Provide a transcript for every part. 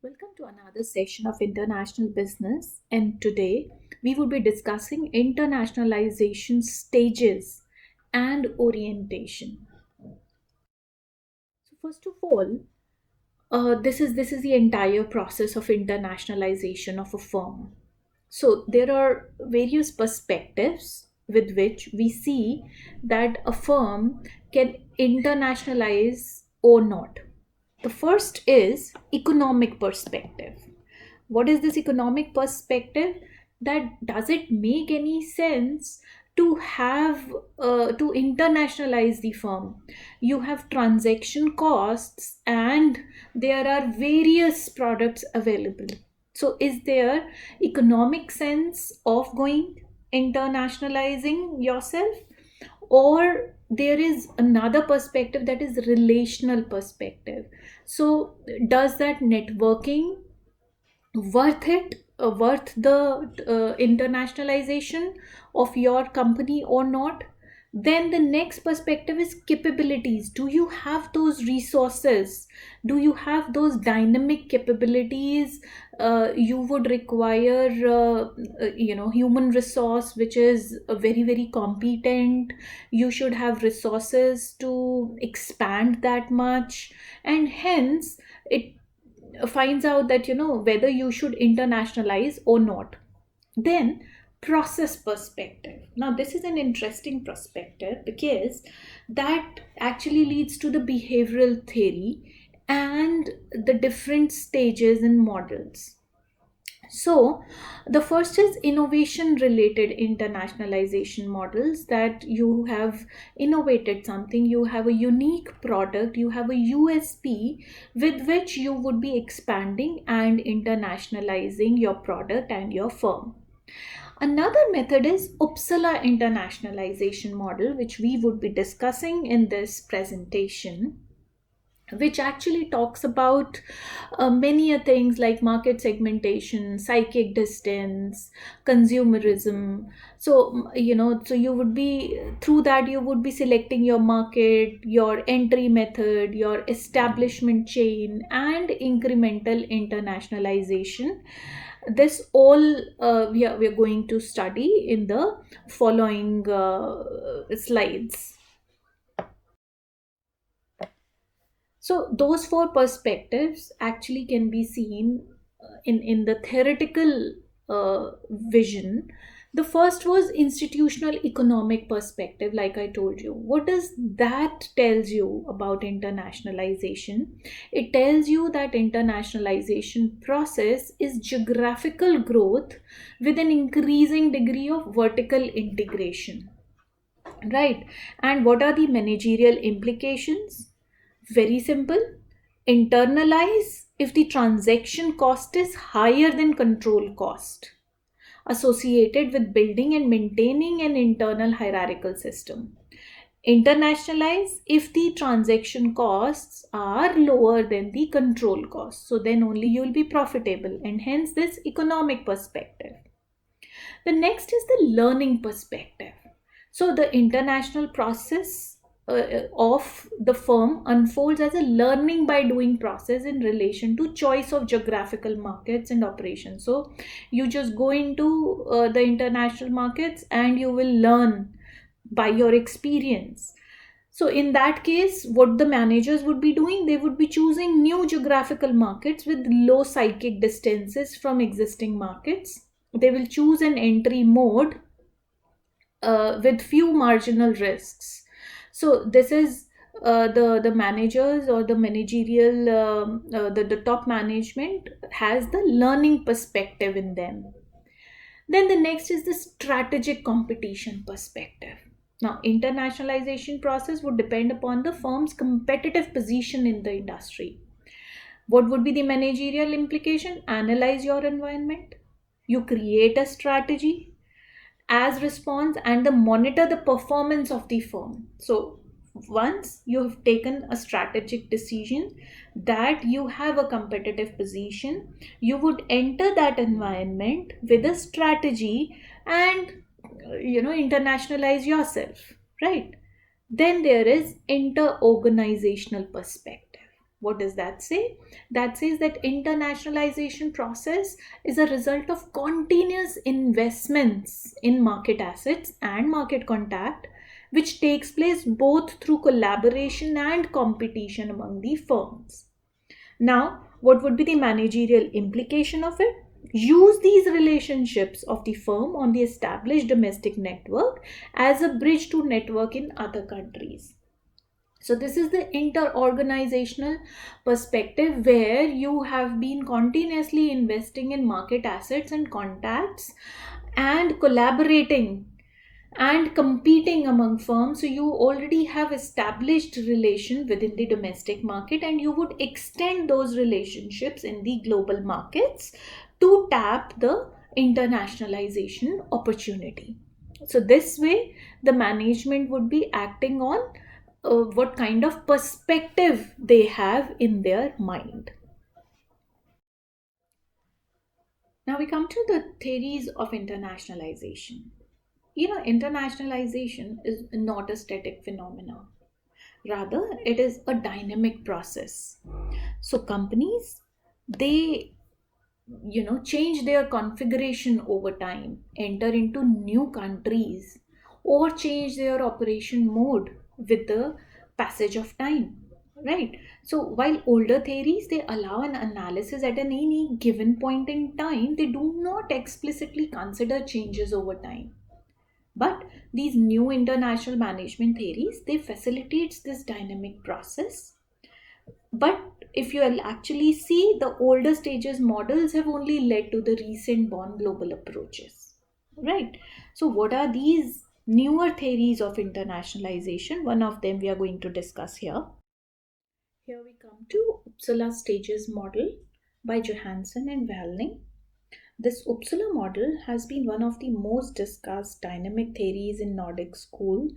Welcome to another session of international business, and today we will be discussing internationalization stages and orientation. So, first of all, this is the entire process of internationalization of a firm. So, there are various perspectives with which we see that a firm can internationalize or not. The first is economic perspective. What is this economic perspective? That does it make any sense to have to internationalize the firm? You have transaction costs and there are various products available. So is there economic sense of going internationalizing yourself, or there is another perspective, that is relational perspective? So does that networking worth it, worth the internationalization of your company or not? Then the next perspective is capabilities. Do you have those resources? Do you have those dynamic capabilities? You would require human resource which is very competent. You should have resources to expand that much, and hence it finds out that whether you should internationalize or not. Then process perspective. Now this is an interesting perspective because that actually leads to the behavioral theory and the different stages and models. So, the first is innovation related internationalization models, that you have innovated something, you have a unique product, you have a USP with which you would be expanding and internationalizing your product and your firm. Another method is Uppsala internationalization model, which we would be discussing in this presentation, which actually talks about many a things like market segmentation, psychic distance, consumerism. So so you would be, through that you would be selecting your market, your entry method, your establishment chain, and incremental internationalization. This all we are going to study in the following slides. So those four perspectives actually can be seen in the theoretical vision. The first was institutional economic perspective, like I told you. What does that tells you about internationalization? It tells you that internationalization process is geographical growth with an increasing degree of vertical integration. Right. And what are the managerial implications? Very simple. Internalize if the transaction cost is higher than control cost associated with building and maintaining an internal hierarchical system. Internationalize if the transaction costs are lower than the control cost. So then only you will be profitable, and hence this economic perspective. The next is the learning perspective. So the international process of the firm unfolds as a learning by doing process in relation to choice of geographical markets and operations. So you just go into the international markets and you will learn by your experience. So in that case, what the managers would be doing, they would be choosing new geographical markets with low psychic distances from existing markets. They will choose an entry mode with few marginal risks. So this is the managers or the managerial the top management has the learning perspective in them. Then the next is the strategic competition perspective. Now, internationalization process would depend upon the firm's competitive position in the industry. What would be the managerial implication? Analyze your environment. You create a strategy as response and the monitor the performance of the firm. So once you have taken a strategic decision that you have a competitive position, you would enter that environment with a strategy and internationalize yourself, right? Then there is inter organizational perspective. What does that say? That says that internationalization process is a result of continuous investments in market assets and market contact, which takes place both through collaboration and competition among the firms. Now, what would be the managerial implication of it? Use these relationships of the firm on the established domestic network as a bridge to network in other countries. So, this is the inter-organizational perspective where you have been continuously investing in market assets and contacts and collaborating and competing among firms. So you already have established relation within the domestic market, and you would extend those relationships in the global markets to tap the internationalization opportunity. So this way the management would be acting on what kind of perspective they have in their mind. Now we come to the theories of internationalization. Internationalization is not a static phenomenon. Rather, it is a dynamic process. So companies, they change their configuration over time, enter into new countries, or change their operation mode with the passage of time. Right. So while older theories, they allow an analysis at any given point in time, they do not explicitly consider changes over time. But these new international management theories, they facilitates this dynamic process. But if you will actually see, the older stages models have only led to the recent born global approaches. Right. So what are these newer theories of internationalization? One of them we are going to discuss here. Here we come to Uppsala stages model by Johanson and Vahlne. This Uppsala model has been one of the most discussed dynamic theories in Nordic school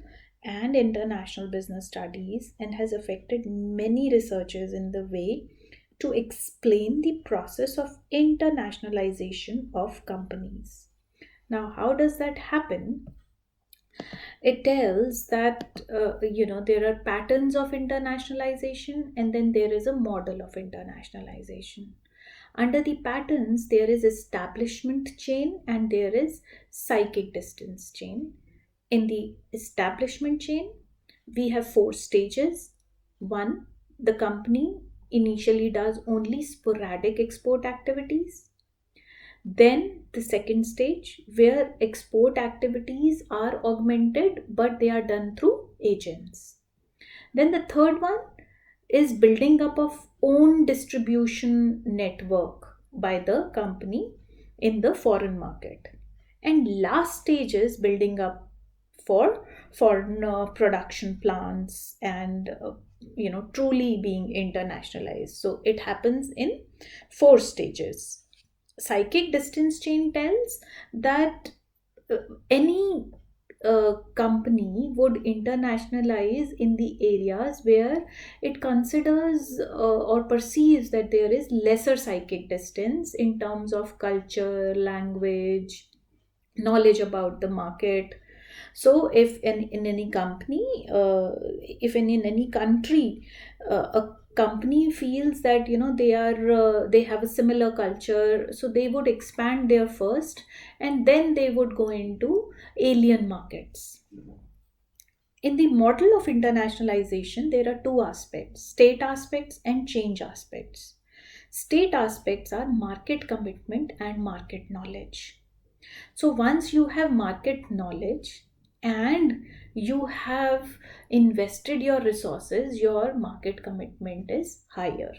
and international business studies, and has affected many researchers in the way to explain the process of internationalization of companies. Now, how does that happen? It tells that there are patterns of internationalization, and then there is a model of internationalization. Under the patterns, there is establishment chain and there is psychic distance chain. In the establishment chain, we have four stages. One, the company initially does only sporadic export activities. Then the second stage, where export activities are augmented but they are done through agents. Then the third one is building up of own distribution network by the company in the foreign market. And last stage is building up for foreign production plants and truly being internationalized. So it happens in four stages. Psychic distance chain tells that uh, any company would internationalize in the areas where it considers or perceives that there is lesser psychic distance in terms of culture, language, knowledge about the market. So if in any company, if in any country, a company feels that they have a similar culture, so they would expand there first, and then they would go into alien markets. In the model of internationalization, there are two aspects: state aspects and change aspects. State aspects are market commitment and market knowledge. So once you have market knowledge and you have invested your resources, your market commitment is higher.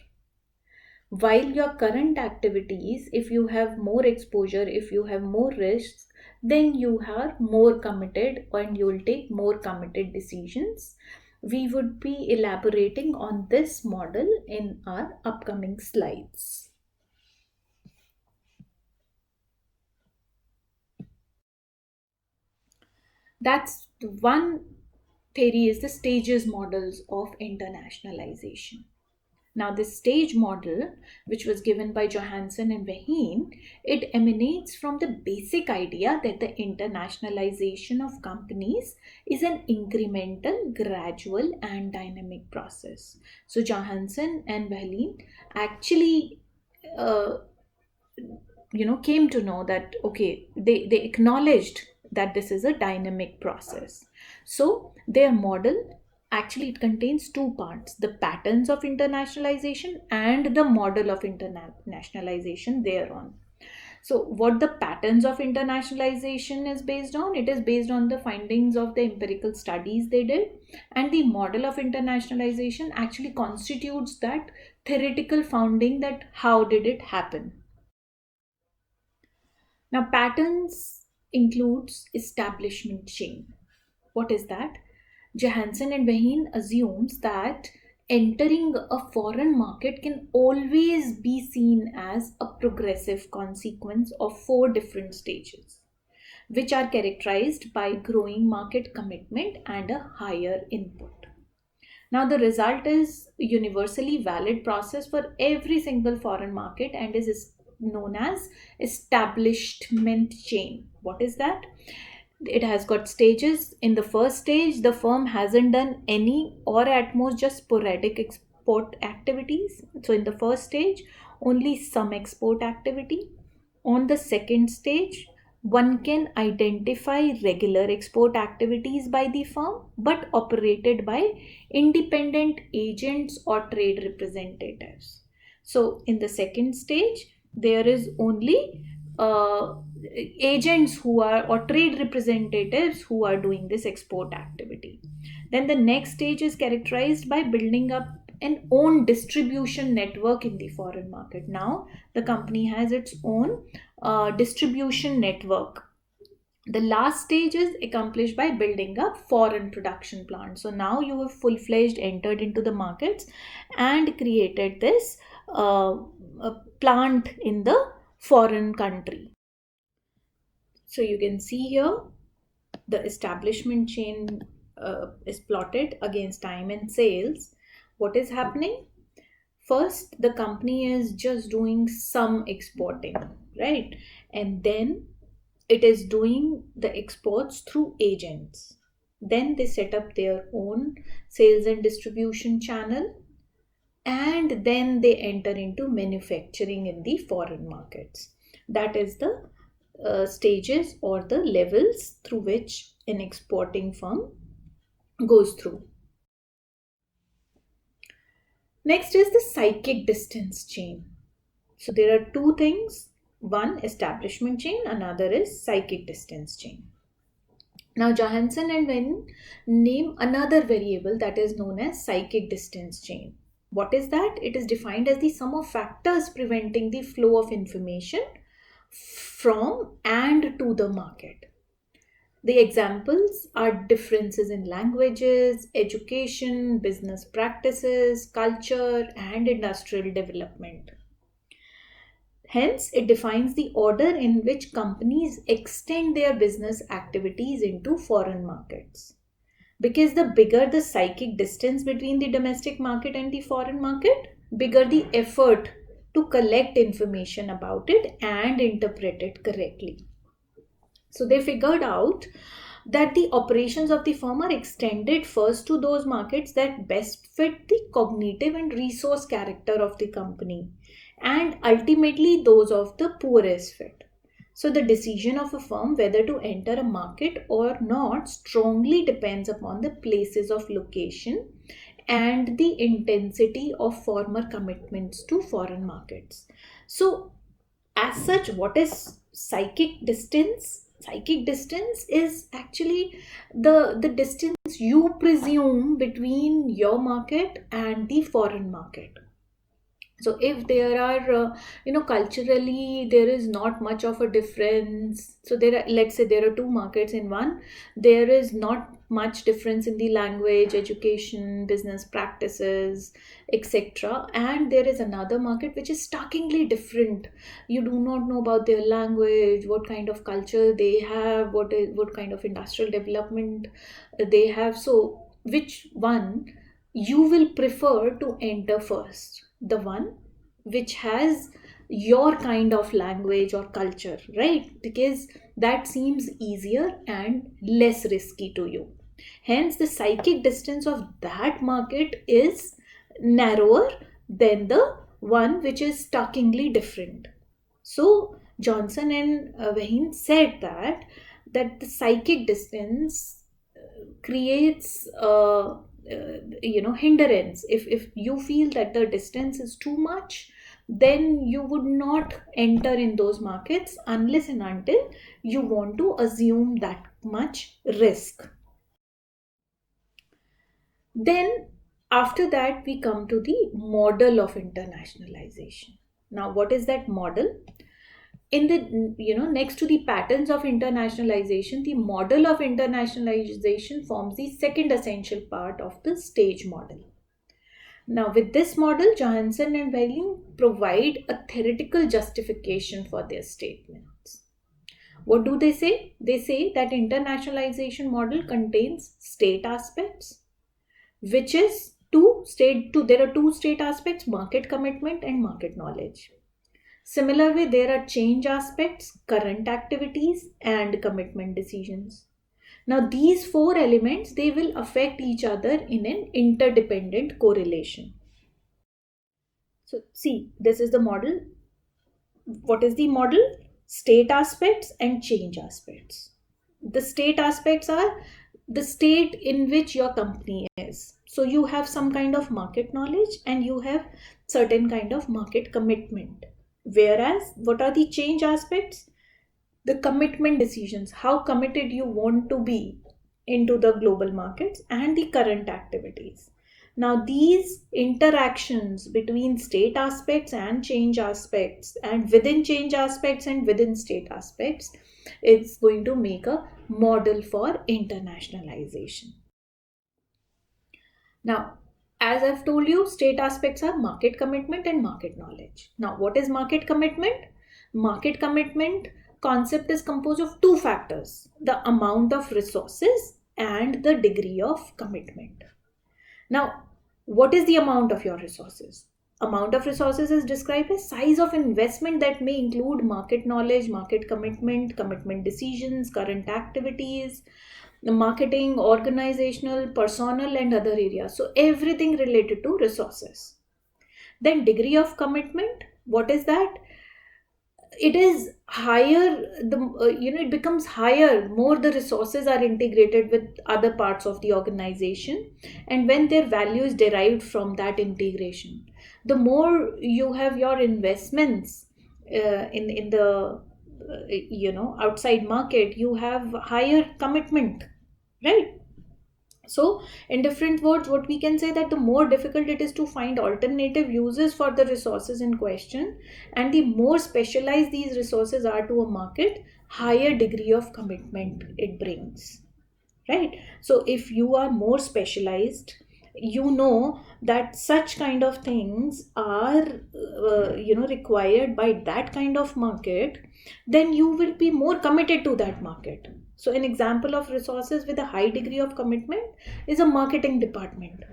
While your current activities, if you have more exposure, if you have more risks, then you are more committed and you will take more committed decisions. We would be elaborating on this model in our upcoming slides. That's one theory, is the stages models of internationalization. Now, this stage model, which was given by Johanson and Vahlne, it emanates from the basic idea that the internationalization of companies is an incremental, gradual, and dynamic process. So, Johanson and Vahlne actually uh, came to know that, okay, they acknowledged that this is a dynamic process. So their model, actually, it contains two parts: the patterns of internationalization and the model of internationalization thereon. So what the patterns of internationalization is based on, it is based on the findings of the empirical studies they did, and the model of internationalization actually constitutes that theoretical founding, that how did it happen. Now, patterns includes establishment chain. What is that? Johanson and Vahlne assumes that entering a foreign market can always be seen as a progressive consequence of four different stages, which are characterized by growing market commitment and a higher input. Now, the result is a universally valid process for every single foreign market and is known as establishment chain. What is that? It has got stages. In the first stage, the firm hasn't done any or at most just sporadic export activities. So, in the first stage, only some export activity. On the second stage, one can identify regular export activities by the firm but operated by independent agents or trade representatives. So, in the second stage, there is only agents who are, or trade representatives who are doing this export activity. Then the next stage is characterized by building up an own distribution network in the foreign market. Now the company has its own distribution network. The last stage is accomplished by building a foreign production plant. So now you have full-fledged entered into the markets and created this plant in the foreign country. So you can see here the establishment chain is plotted against time and sales. What is happening? First, the company is just doing some exporting, right? And then it is doing the exports through agents. Then they set up their own sales and distribution channel, and then they enter into manufacturing in the foreign markets. That is the stages or the levels through which an exporting firm goes through. Next is the psychic distance chain. So there are two things: one, establishment chain, another is psychic distance chain. Now, Johanson and Venn name another variable that is known as psychic distance chain. What is that? It is defined as the sum of factors preventing the flow of information from and to the market. The examples are differences in languages, education, business practices, culture, and industrial development. Hence, it defines the order in which companies extend their business activities into foreign markets. Because the bigger the psychic distance between the domestic market and the foreign market, bigger the effort to collect information about it and interpret it correctly. So they figured out that the operations of the firm are extended first to those markets that best fit the cognitive and resource character of the company, and ultimately those of the poorest fit. So the decision of a firm whether to enter a market or not strongly depends upon the places of location and the intensity of former commitments to foreign markets. So as such, what is psychic distance? Psychic distance is actually the distance you presume between your market and the foreign market. So if there are culturally there is not much of a difference. So there are, let's say there are two markets in one, there is not much difference in the language, education, business practices, etc., and there is another market which is starkly different. You do not know about their language, what kind of culture they have, what kind of industrial development they have. So which one you will prefer to enter first, the one which has your kind of language or culture, right? Because that seems easier and less risky to you. Hence, the psychic distance of that market is narrower than the one which is starkly different. So Johnson and Vahlne said that the psychic distance creates hindrance. If you feel that the distance is too much, then you would not enter in those markets unless and until you want to assume that much risk. Then after that we come to the model of internationalization. Now what is that model? In the, next to the patterns of internationalization, the model of internationalization forms the second essential part of the stage model. Now with this model, Johanson and Vahlne provide a theoretical justification for their statements. What do they say? They say that internationalization model contains state aspects, which is there are two state aspects: market commitment and market knowledge. Similarly, there are change aspects, current activities, and commitment decisions. Now, these four elements, they will affect each other in an interdependent correlation. So, see, this is the model. What is the model? State aspects and change aspects. The state aspects are the state in which your company is. So, you have some kind of market knowledge and you have certain kind of market commitment. Whereas, what are the change aspects? The commitment decisions, how committed you want to be into the global markets, and the current activities. Now, these interactions between state aspects and change aspects, and within change aspects and within state aspects, it's going to make a model for internationalization. Now, as I've told you, state aspects are market commitment and market knowledge. Now, what is market commitment? Market commitment concept is composed of two factors: the amount of resources and the degree of commitment. Now, what is the amount of your resources? Amount of resources is described as size of investment that may include market knowledge, market commitment, commitment decisions, current activities, the marketing, organizational, personal, and other areas. So everything related to resources. Then degree of commitment, what is that? It is higher, it becomes higher more the resources are integrated with other parts of the organization, and when their value is derived from that integration, the more you have your investments in the outside market, you have higher commitment, right? So, in different words, what we can say, that the more difficult it is to find alternative uses for the resources in question, and the more specialized these resources are to a market, higher degree of commitment it brings. Right? So, if you are more specialized, you know that such kind of things are required by that kind of market, then you will be more committed to that market. So an example of resources with a high degree of commitment is a marketing department,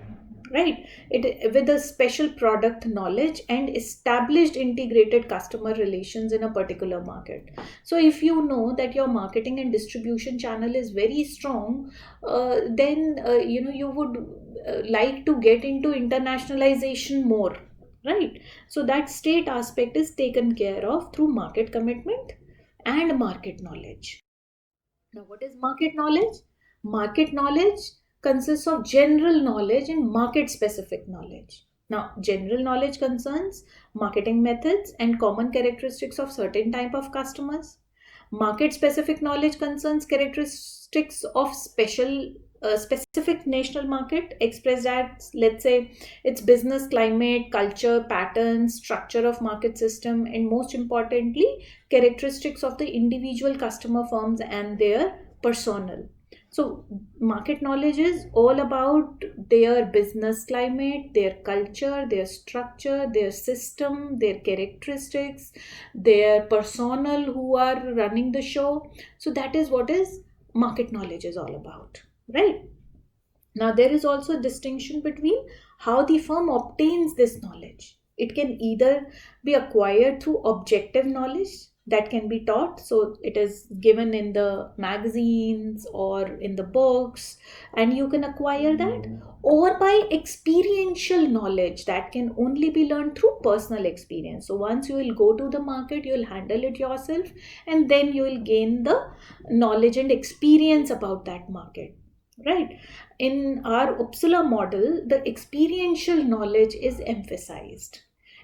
right? It with a special product knowledge and established integrated customer relations in a particular market. So if you know that your marketing and distribution channel is very strong, then you would like to get into internationalization more, right? So that state aspect is taken care of through market commitment and market knowledge. Now, what is market knowledge? Market knowledge consists of general knowledge and market specific knowledge. Now, general knowledge concerns marketing methods and common characteristics of certain type of customers. Market specific knowledge concerns characteristics of specific national market, expressed as, let's say, its business climate, culture, patterns, structure of market system, and most importantly, characteristics of the individual customer firms and their personnel. So, market knowledge is all about their business climate, their culture, their structure, their system, their characteristics, their personnel who are running the show. So, that is what is market knowledge is all about, right? Now, there is also a distinction between how the firm obtains this knowledge. It can either be acquired through objective knowledge that can be taught, so it is given in the magazines or in the books, and you can acquire that, or by experiential knowledge that can only be learned through personal experience. So, once you will go to the market, you will handle it yourself, and then you will gain the knowledge and experience about that market, right? In our Uppsala model, the experiential knowledge is emphasized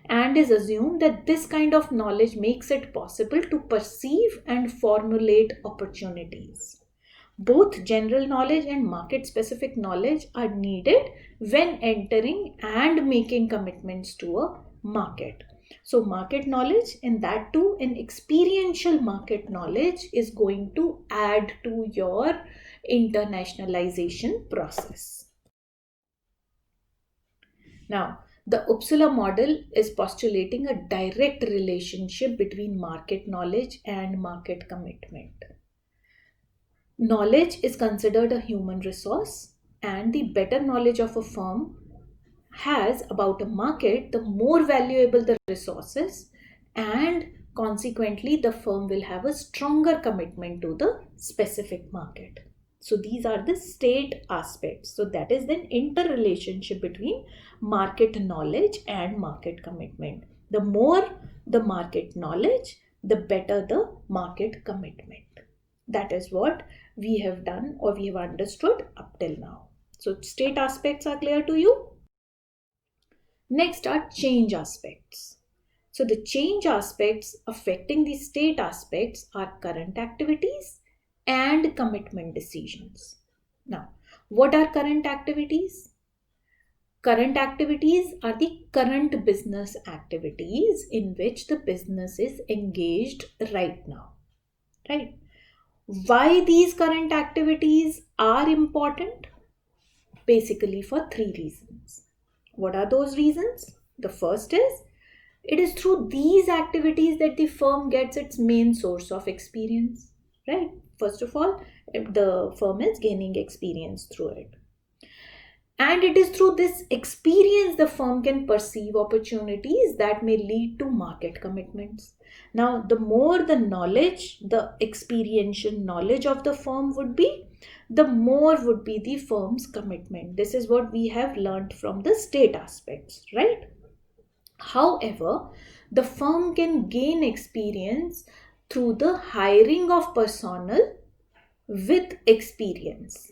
and is assumed that this kind of knowledge makes it possible to perceive and formulate opportunities. Both general knowledge and market specific knowledge are needed when entering and making commitments to a market. So, market knowledge, and that too, an experiential market knowledge, is going to add to your internationalization process. Now, the Uppsala model is postulating a direct relationship between market knowledge and market commitment. Knowledge is considered a human resource, and the better knowledge of a firm has about a market, the more valuable the resources, and consequently, the firm will have a stronger commitment to the specific market. So, these are the state aspects. So, that is the interrelationship between market knowledge and market commitment. The more the market knowledge, the better the market commitment. That is what we have done or we have understood up till now. So, state aspects are clear to you? Next are change aspects. So, the change aspects affecting the state aspects are current activities and commitment decisions. Now, what are current activities? Current activities are the current business activities in which the business is engaged right now. Right? Why these current activities are important? Basically, for three reasons. What are those reasons? The first is, it is through these activities that the firm gets its main source of experience, right? First of all, the firm is gaining experience through it. And it is through this experience the firm can perceive opportunities that may lead to market commitments. Now, the more the knowledge, the experiential knowledge of the firm would be, the more would be the firm's commitment. This is what we have learned from the state aspects, right? However, the firm can gain experience through the hiring of personnel with experience,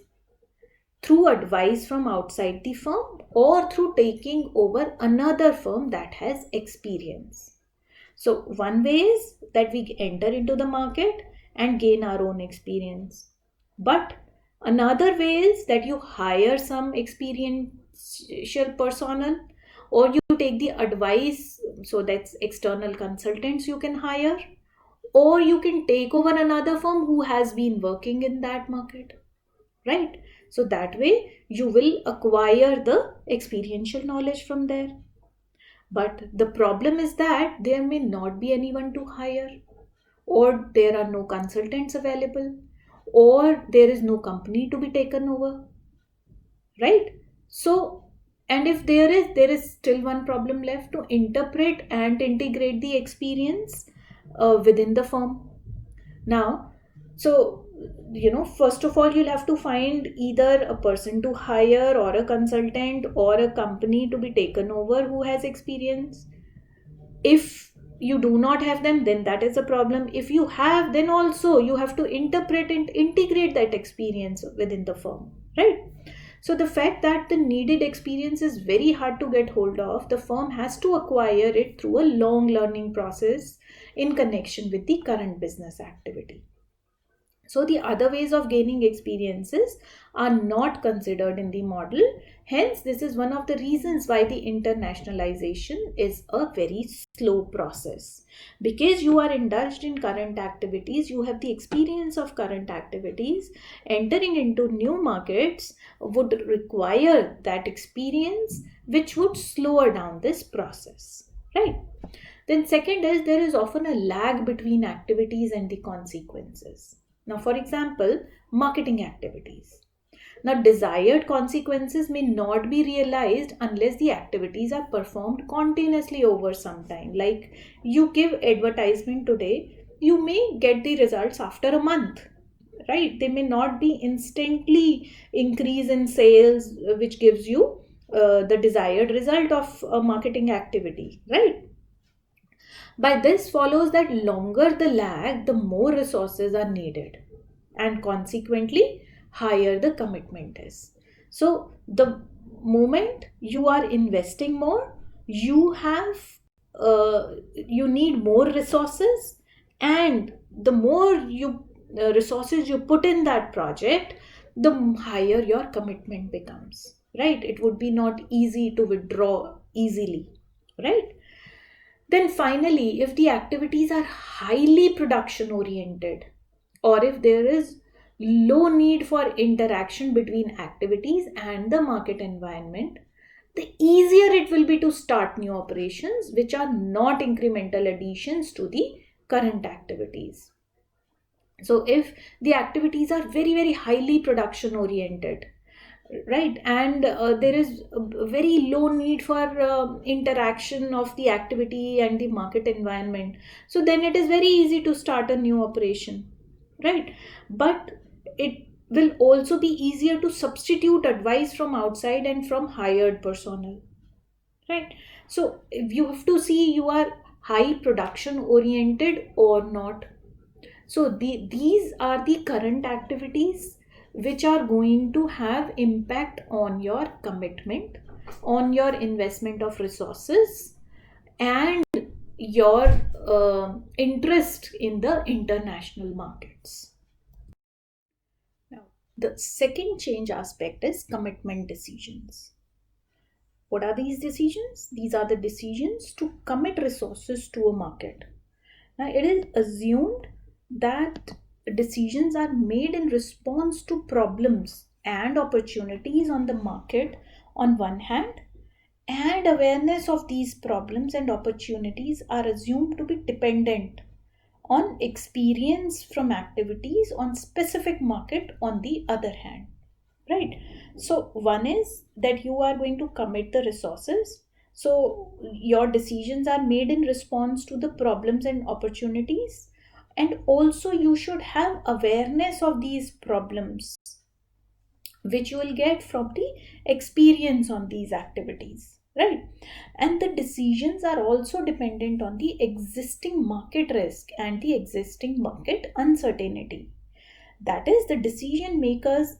through advice from outside the firm, or through taking over another firm that has experience. So, one way is that we enter into the market and gain our own experience. But another way is that you hire some experiential personnel, or you take the advice, so that's external consultants you can hire, or you can take over another firm who has been working in that market, right? So that way you will acquire the experiential knowledge from there. But the problem is that there may not be anyone to hire, or there are no consultants available, or there is no company to be taken over, right? So, and if there is still one problem left: to interpret and integrate the experience within the firm. Now, so, first of all, you'll have to find either a person to hire, or a consultant, or a company to be taken over who has experience. If you do not have them, then that is a problem. If you have, then also you have to interpret and integrate that experience within the firm, right? So, the fact that the needed experience is very hard to get hold of, the firm has to acquire it through a long learning process in connection with the current business activity. So, the other ways of gaining experiences are not considered in the model. Hence, this is one of the reasons why the internationalization is a very slow process. Because you are indulged in current activities, you have the experience of current activities. Entering into new markets would require that experience, which would slow down this process, right? Then, second is, there is often a lag between activities and the consequences. Now, for example, marketing activities. Now, desired consequences may not be realized unless the activities are performed continuously over some time. Like, you give advertisement today, you may get the results after a month, right? They may not be instantly increase in sales, which gives you the desired result of a marketing activity, right? By this follows that longer the lag, the more resources are needed, and consequently, higher the commitment is. So, the moment you are investing more, you have you need more resources, and the more resources you put in that project, the higher your commitment becomes. Right? It would be not easy to withdraw easily. Right? Then finally, if the activities are highly production oriented, or if there is low need for interaction between activities and the market environment, the easier it will be to start new operations which are not incremental additions to the current activities. So if the activities are very, very highly production oriented, right, and there is a very low need for interaction of the activity and the market environment, so then it is very easy to start a new operation, right? But it will also be easier to substitute advice from outside and from hired personnel, right? So if you have to see you are high production oriented or not. So these are the current activities which are going to have impact on your commitment, on your investment of resources, and your interest in the international markets. Now, the second change aspect is commitment decisions. What are these decisions? These are the decisions to commit resources to a market. Now, it is assumed that decisions are made in response to problems and opportunities on the market on one hand, and awareness of these problems and opportunities are assumed to be dependent on experience from activities on specific market on the other hand, right? So one is that you are going to commit the resources, so your decisions are made in response to the problems and opportunities, and also you should have awareness of these problems which you will get from the experience on these activities, right? And the decisions are also dependent on the existing market risk and the existing market uncertainty. That is, the decision makers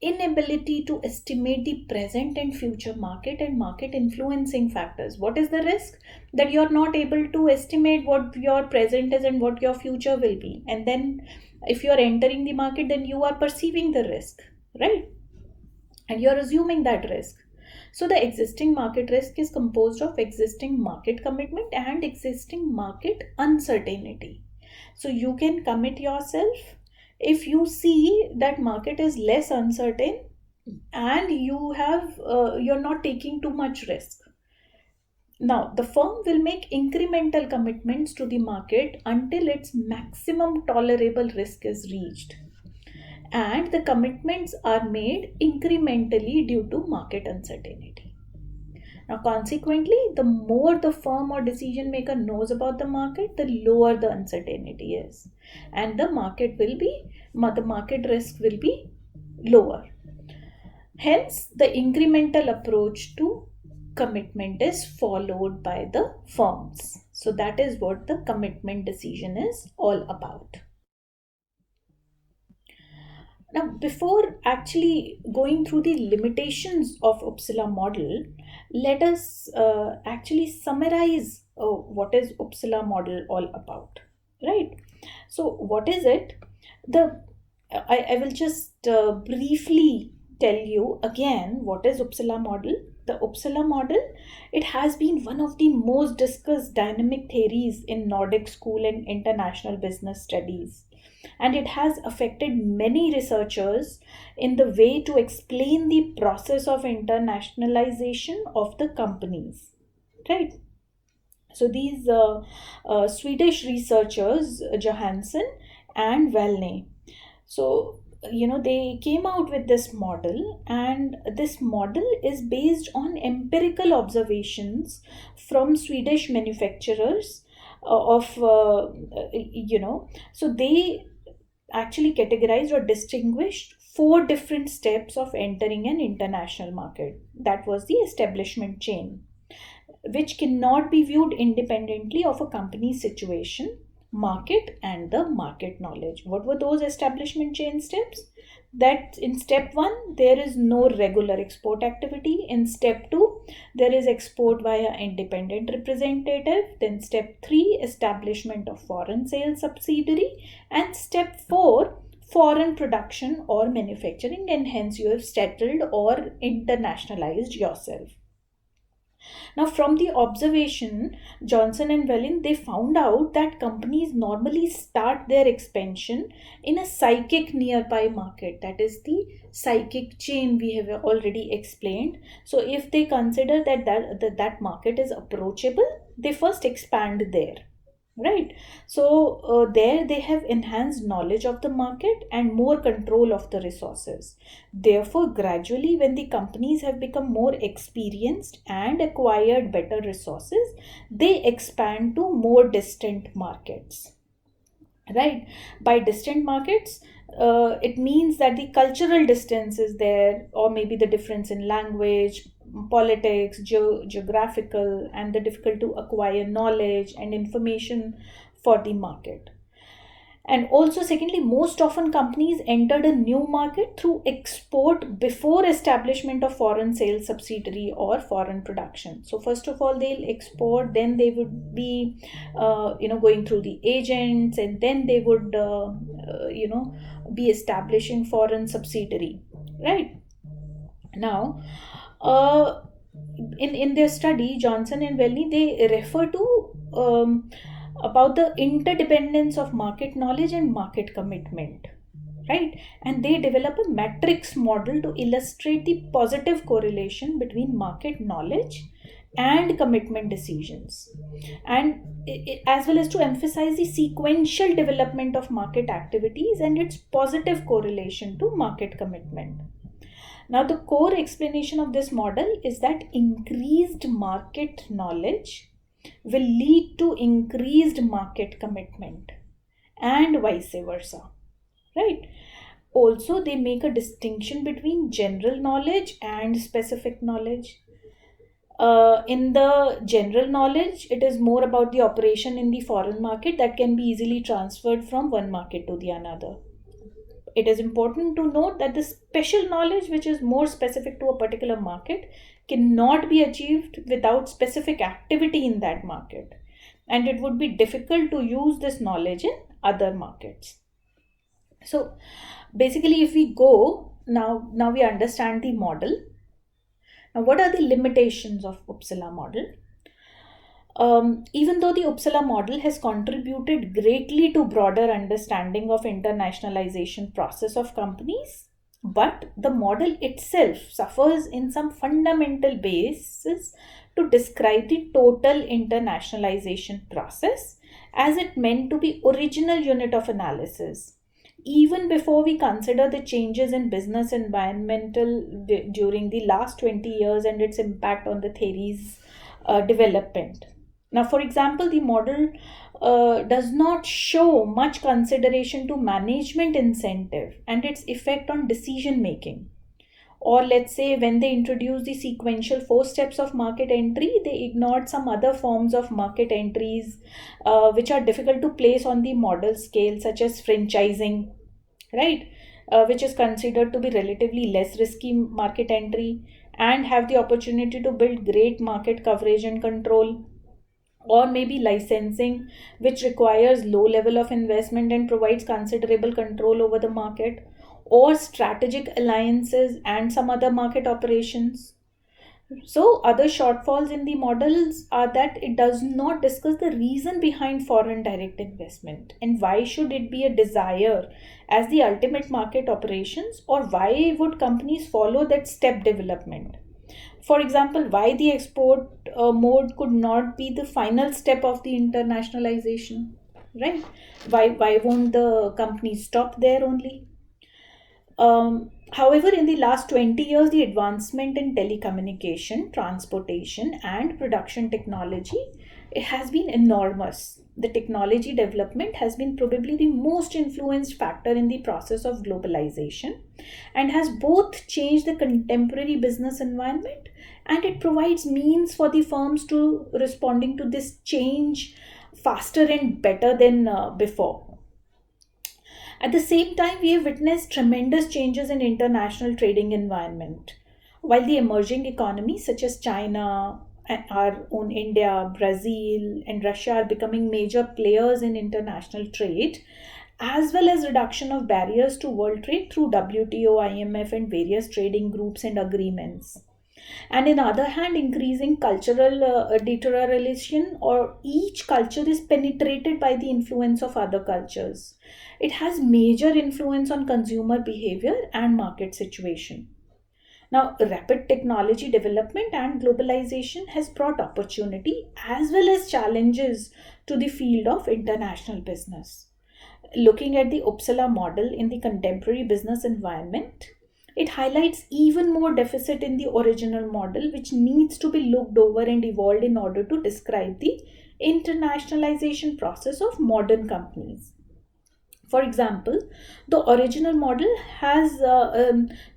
inability to estimate the present and future market and market influencing factors. What is the risk? That you're not able to estimate what your present is and what your future will be, and then if you're entering the market, then you are perceiving the risk, right? And you're assuming that risk. So the existing market risk is composed of existing market commitment and existing market uncertainty. So you can commit yourself if you see that market is less uncertain and you're not taking too much risk. Now the firm will make incremental commitments to the market until its maximum tolerable risk is reached, and the commitments are made incrementally due to market uncertainty. Now, consequently, the more the firm or decision maker knows about the market, the lower the uncertainty is, and the market risk will be lower. Hence, the incremental approach to commitment is followed by the firms. So, that is what the commitment decision is all about. Now, before actually going through the limitations of Uppsala model, let us actually summarize what is Uppsala model all about, right? So, what is it? I will just briefly tell you again what is Uppsala model. The Uppsala model, it has been one of the most discussed dynamic theories in Nordic school and international business studies, and it has affected many researchers in the way to explain the process of internationalization of the companies, right? So these Swedish researchers, Johanson and Vahlne, so they came out with this model, and this model is based on empirical observations from Swedish manufacturers of so they actually categorized or distinguished four different steps of entering an international market. That was the establishment chain, which cannot be viewed independently of a company's situation, market, and the market knowledge. What were those establishment chain steps? That in step 1, there is no regular export activity. In step 2, there is export via independent representative. Then step 3, establishment of foreign sales subsidiary. And step 4, foreign production or manufacturing, and hence you have settled or internationalized yourself. Now, from the observation, Johnson and Wellen, they found out that companies normally start their expansion in a psychic nearby market. That is the psychic chain we have already explained. So, if they consider that market is approachable, they first expand there. Right. So there they have enhanced knowledge of the market and more control of the resources. Therefore, gradually, when the companies have become more experienced and acquired better resources, they expand to more distant markets. Right. By distant markets, it means that the cultural distance is there, or maybe the difference in language, politics, geographical, and the difficult to acquire knowledge and information for the market. And also, secondly, most often companies entered a new market through export before establishment of foreign sales subsidiary or foreign production. So first of all, they'll export, then they would be, going through the agents, and then they would, be establishing foreign subsidiary, right? Now, in their study, Johnson and Vahlne, they refer to about the interdependence of market knowledge and market commitment, right? And they develop a matrix model to illustrate the positive correlation between market knowledge and commitment decisions, and as well as to emphasize the sequential development of market activities and its positive correlation to market commitment. Now, the core explanation of this model is that increased market knowledge will lead to increased market commitment and vice versa, right? Also, they make a distinction between general knowledge and specific knowledge. In the general knowledge, it is more about the operation in the foreign market that can be easily transferred from one market to the another. It is important to note that the special knowledge, which is more specific to a particular market, cannot be achieved without specific activity in that market, and it would be difficult to use this knowledge in other markets. So basically, if we go now we understand the model. Now, what are the limitations of Uppsala model? Even though the Uppsala model has contributed greatly to broader understanding of internationalization process of companies, but the model itself suffers in some fundamental basis to describe the total internationalization process, as it meant to be original unit of analysis even before we consider the changes in business environmental during the last 20 years and its impact on the theory's development. Now, for example, the model does not show much consideration to management incentive and its effect on decision making. Or let's say when they introduced the sequential 4 steps of market entry, they ignored some other forms of market entries which are difficult to place on the model scale, such as franchising, right? Which is considered to be relatively less risky market entry and have the opportunity to build great market coverage and control. Or maybe licensing, which requires low level of investment and provides considerable control over the market. Or strategic alliances and some other market operations. So, other shortfalls in the models are that it does not discuss the reason behind foreign direct investment and why should it be a desire as the ultimate market operations, or why would companies follow that step development. For example, why the export mode could not be the final step of the internationalization, right? Why won't the companies stop there only? However, in the last 20 years, the advancement in telecommunication, transportation, and production technology, it has been enormous. The technology development has been probably the most influenced factor in the process of globalization and has both changed the contemporary business environment, and it provides means for the firms to responding to this change faster and better than before. At the same time, we have witnessed tremendous changes in international trading environment. While the emerging economies such as China, and our own India, Brazil, and Russia are becoming major players in international trade, as well as reduction of barriers to world trade through WTO, IMF, and various trading groups and agreements. And in the other hand, increasing cultural deterioration, or each culture is penetrated by the influence of other cultures. It has major influence on consumer behavior and market situation. Now, rapid technology development and globalization has brought opportunity as well as challenges to the field of international business. Looking at the Uppsala model in the contemporary business environment, it highlights even more deficit in the original model, which needs to be looked over and evolved in order to describe the internationalization process of modern companies. For example, the original model has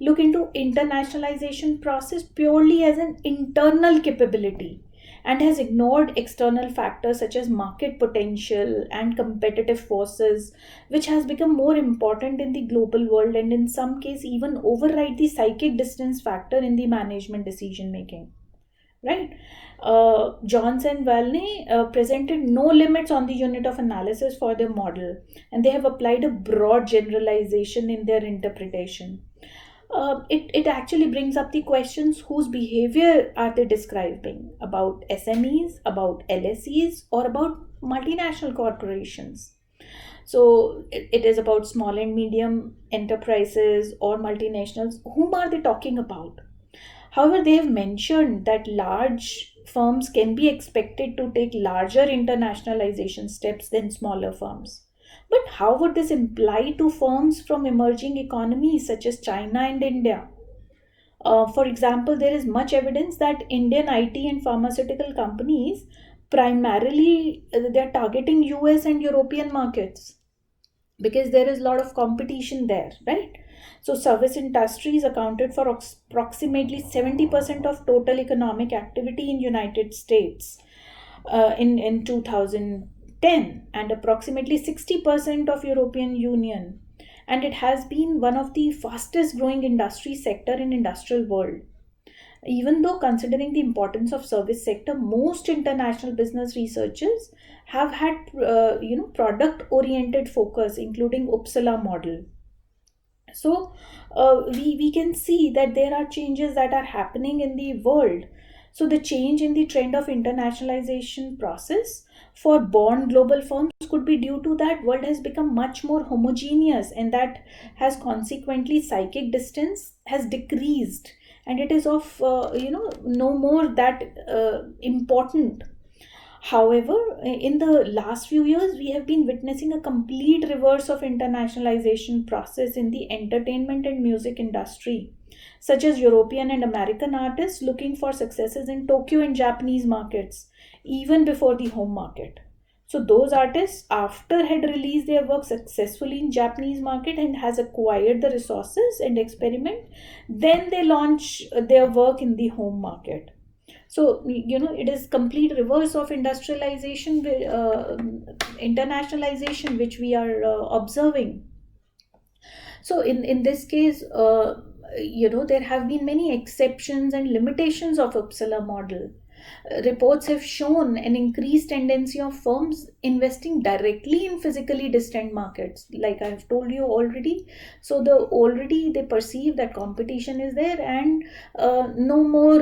looked into internationalization process purely as an internal capability and has ignored external factors such as market potential and competitive forces, which has become more important in the global world and in some case even override the psychic distance factor in the management decision making, right? Johanson and Vahlne presented no limits on the unit of analysis for their model, and they have applied a broad generalization in their interpretation. It actually brings up the questions: whose behavior are they describing? About SMEs, about LSEs, or about multinational corporations? So it is about small and medium enterprises or multinationals. Whom are they talking about? However, they have mentioned that large firms can be expected to take larger internationalization steps than smaller firms. But how would this imply to firms from emerging economies such as China and India? For example, there is much evidence that Indian IT and pharmaceutical companies primarily they are targeting US and European markets because there is a lot of competition there, right? So service industries accounted for approximately 70% of total economic activity in United States in 2010, and approximately 60% of European Union, and it has been one of the fastest growing industry sector in industrial world. Even though considering the importance of service sector, most international business researchers have had product oriented focus, including Upsala model. So we can see that there are changes that are happening in the world. So the change in the trend of internationalization process for born global firms could be due to that world has become much more homogeneous, and that has consequently psychic distance has decreased, and it is of no more that important. However, in the last few years, we have been witnessing a complete reverse of internationalization process in the entertainment and music industry, such as European and American artists looking for successes in Tokyo and Japanese markets, even before the home market. So those artists, after had released their work successfully in Japanese market and has acquired the resources and experiment, then they launch their work in the home market. So it is complete reverse of industrialization, internationalization, which we are observing. So in this case, there have been many exceptions and limitations of Uppsala model. Reports have shown an increased tendency of firms investing directly in physically distant markets, like I've told you already. So they perceive that competition is there, and no more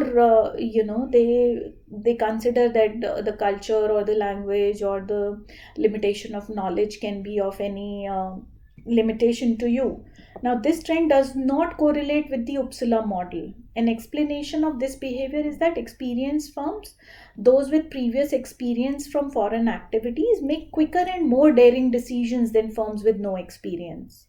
they consider that the culture or the language or the limitation of knowledge can be of any limitation to you. Now, this trend does not correlate with the Uppsala model. An explanation of this behavior is that experienced firms, those with previous experience from foreign activities, make quicker and more daring decisions than firms with no experience.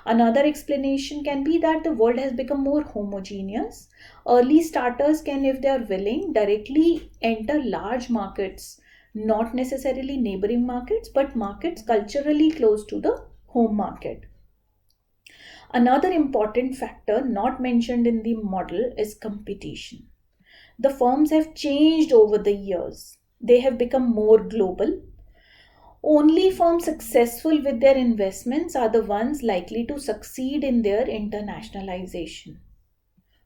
Another explanation can be that the world has become more homogeneous. Early starters can, if they are willing, directly enter large markets, not necessarily neighboring markets, but markets culturally close to the home market. Another important factor not mentioned in the model is competition. The firms have changed over the years. They have become more global. Only firms successful with their investments are the ones likely to succeed in their internationalization.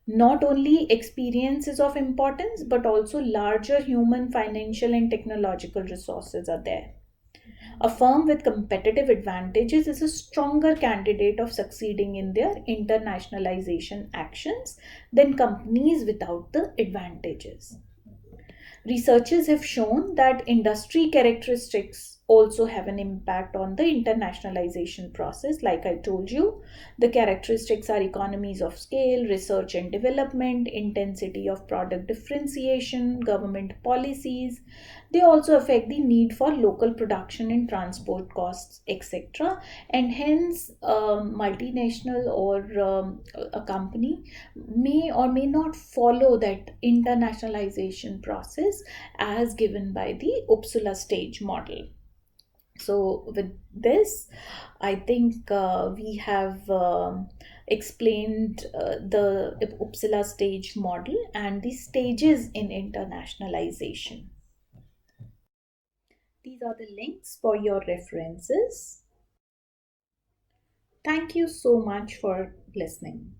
Not only experience is of importance, but also larger human, financial, and technological resources are there. A firm with competitive advantages is a stronger candidate of succeeding in their internationalization actions than companies without the advantages. Researchers have shown that industry characteristics also have an impact on the internationalization process. Like I told you, the characteristics are economies of scale, research and development, intensity of product differentiation, government policies. They also affect the need for local production and transport costs, etc. And hence, multinational or a company may or may not follow that internationalization process as given by the Uppsala stage model. So, with this, I think we have explained the Uppsala stage model and the stages in internationalization. These are the links for your references. Thank you so much for listening.